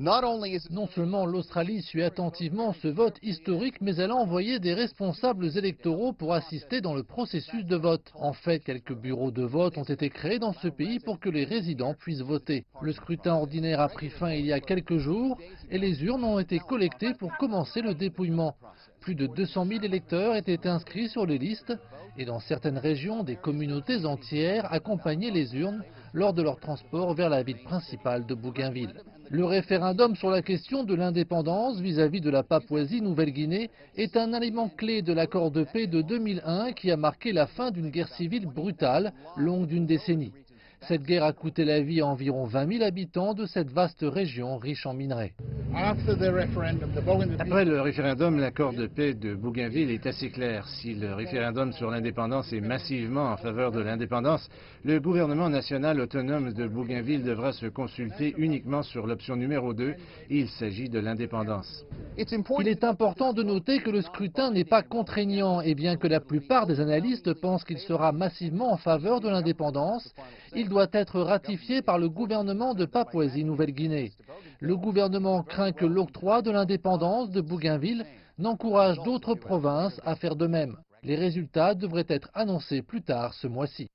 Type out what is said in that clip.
Non seulement l'Australie suit attentivement ce vote historique, mais elle a envoyé des responsables électoraux pour assister dans le processus de vote. En fait, quelques bureaux de vote ont été créés dans ce pays pour que les résidents puissent voter. Le scrutin ordinaire a pris fin il y a quelques jours et les urnes ont été collectées pour commencer le dépouillement. Plus de 200 000 électeurs étaient inscrits sur les listes et dans certaines régions, des communautés entières accompagnaient les urnes lors de leur transport vers la ville principale de Bougainville. Le référendum sur la question de l'indépendance vis-à-vis de la Papouasie-Nouvelle-Guinée est un élément clé de l'accord de paix de 2001 qui a marqué la fin d'une guerre civile brutale, longue d'une décennie. Cette guerre a coûté la vie à environ 20 000 habitants de cette vaste région riche en minerais. Après le référendum, l'accord de paix de Bougainville est assez clair. Si le référendum sur l'indépendance est massivement en faveur de l'indépendance, le gouvernement national autonome de Bougainville devra se consulter uniquement sur l'option numéro 2. Il s'agit de l'indépendance. Il est important de noter que le scrutin n'est pas contraignant et bien que la plupart des analystes pensent qu'il sera massivement en faveur de l'indépendance, il doit être ratifié par le gouvernement de Papouasie-Nouvelle-Guinée. Le gouvernement craint que l'octroi de l'indépendance de Bougainville n'encourage d'autres provinces à faire de même. Les résultats devraient être annoncés plus tard ce mois-ci.